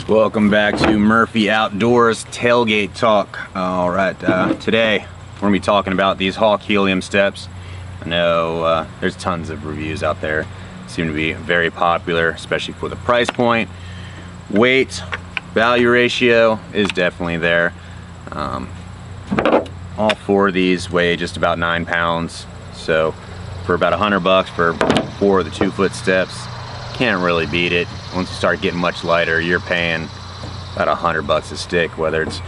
Welcome back to Murphy Outdoors Tailgate Talk. All right, today we're gonna be talking about these Hawk Helium steps. I know there's tons of reviews out there. Seem to be very popular, especially for the price point. Weight, value ratio is definitely there. All four of these weigh just about 9 pounds. So for about $100 for 4 of the 2-foot steps, can't really beat it. Once you start getting much lighter, you're paying about $100 a stick, whether it's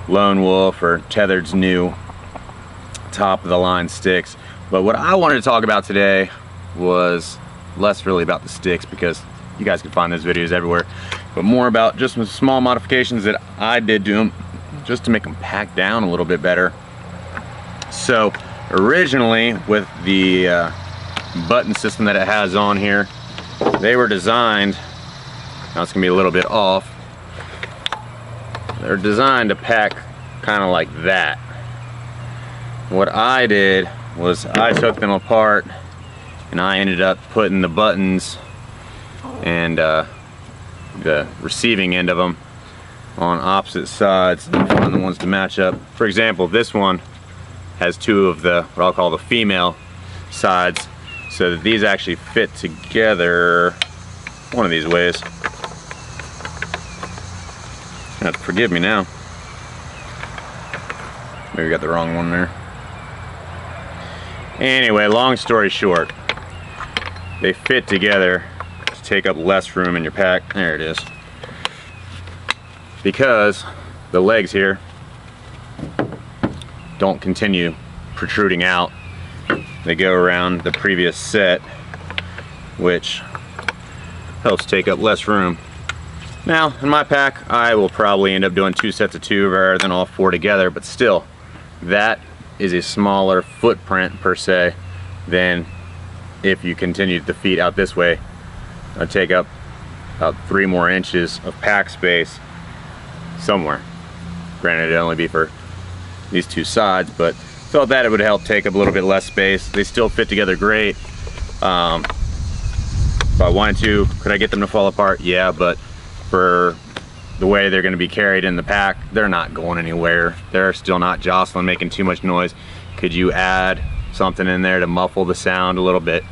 Lone Wolf or Tethered's new top of the line sticks. But what I wanted to talk about today was less really about the sticks, because you guys can find those videos everywhere, but more about just some small modifications that I did to them just to make them pack down a little bit better. So originally, with the button system that it has on here, they were designed, now it's gonna be a little bit off, they're designed to pack kind of like that. What I did was I took them apart and I ended up putting the buttons and the receiving end of them on opposite sides and find the ones to match up. For example, this one has 2 of the, what I'll call the female sides, so that these actually fit together one of these ways. You have to forgive me now. Maybe got the wrong one there. Anyway, long story short, they fit together to take up less room in your pack. There it is. Because the legs here don't continue protruding out. They go around the previous set, which helps take up less room. Now, in my pack, I will probably end up doing 2 sets of 2 rather than all 4 together, but still, that is a smaller footprint per se than if you continue the feet out this way. I'll take up about 3 more inches of pack space somewhere. Granted, it'd only be for these 2 sides, but thought that it would help take up a little bit less space. They still fit together great. If I wanted to, could I get them to fall apart? Yeah, but for the way they're going to be carried in the pack, they're not going anywhere. They're still not jostling, making too much noise. Could you add something in there to muffle the sound a little bit?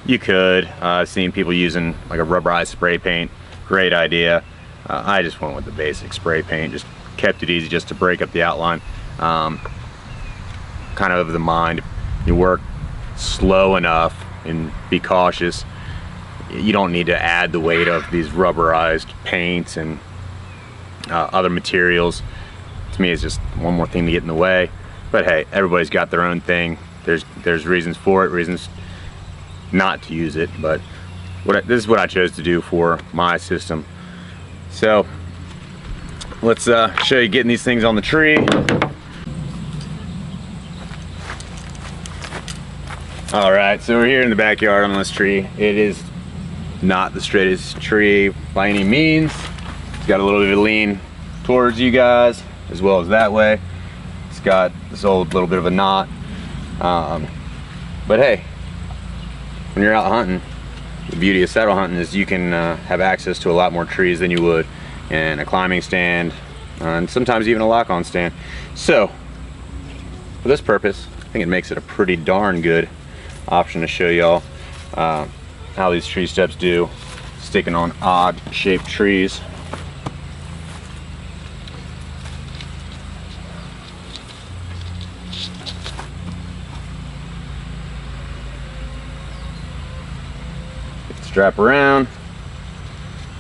You could. I've seen people using like a rubberized spray paint. Great idea. I just went with the basic spray paint, just kept it easy just to break up the outline. Kind of the mind, you work slow enough and be cautious. You don't need to add the weight of these rubberized paints and other materials. To me, it's just one more thing to get in the way. But hey, everybody's got their own thing. There's reasons for it, reasons not to use it. But this is what I chose to do for my system. So let's show you getting these things on the tree. All right, so we're here in the backyard on this tree. It is not the straightest tree by any means. It's got a little bit of lean towards you guys, as well as that way. It's got this old little bit of a knot. But hey, when you're out hunting, the beauty of saddle hunting is you can have access to a lot more trees than you would in a climbing stand, and sometimes even a lock-on stand. So, for this purpose, I think it makes it a pretty darn good option to show y'all how these tree steps do, sticking on odd shaped trees. Get the strap around,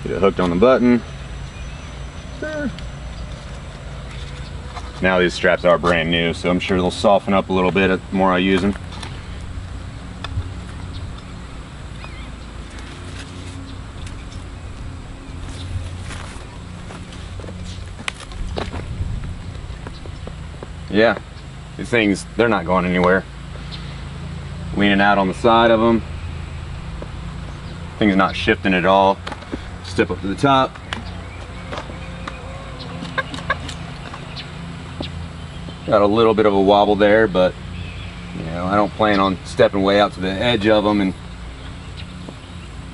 get it hooked on the button. Now these straps are brand new, so I'm sure they'll soften up a little bit the more I use them. Yeah, these things, they're not going anywhere. Leaning out on the side of them. Thing's not shifting at all. Step up to the top. Got a little bit of a wobble there, but you know, I don't plan on stepping way out to the edge of them, and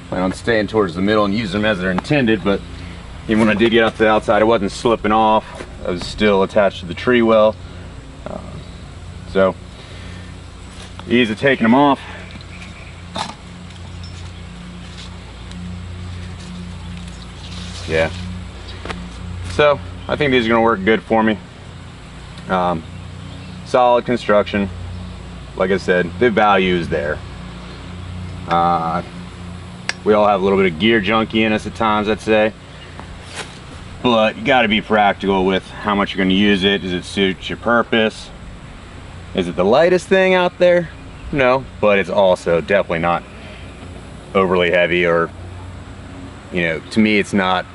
plan on staying towards the middle and using them as they're intended. But Even when I did get up to the outside, it wasn't slipping off. I was still attached to the tree well. So ease of taking them off. Yeah. So I think these are going to work good for me. Solid construction. Like I said, the value is there. We all have a little bit of gear junkie in us at times, I'd say. But you got to be practical with how much you're going to use it. Does it suit your purpose? Is it the lightest thing out there? No, but it's also definitely not overly heavy, or, you know, to me it's not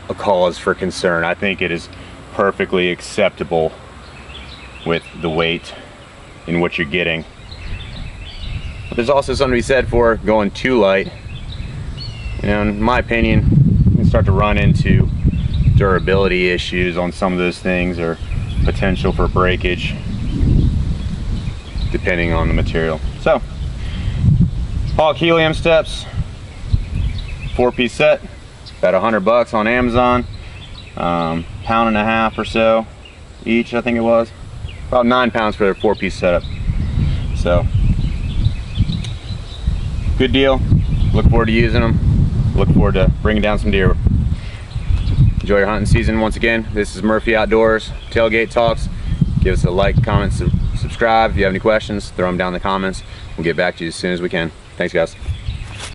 a cause for concern. I think it is perfectly acceptable with the weight and what you're getting. But there's also something to be said for going too light. You know, in my opinion, you can start to run into durability issues on some of those things, or potential for breakage depending on the material. So, Hawk Helium steps, 4-piece set, about $100 on Amazon, £1.5 or so each, I think it was. About 9 pounds for their 4-piece setup. So, good deal. Look forward to using them. Look forward to bringing down some deer. Enjoy your hunting season. Once again, this is Murphy Outdoors Tailgate Talks. Give us a like, comment, subscribe. If you have any questions, throw them down in the comments. We'll get back to you as soon as we can. Thanks, guys.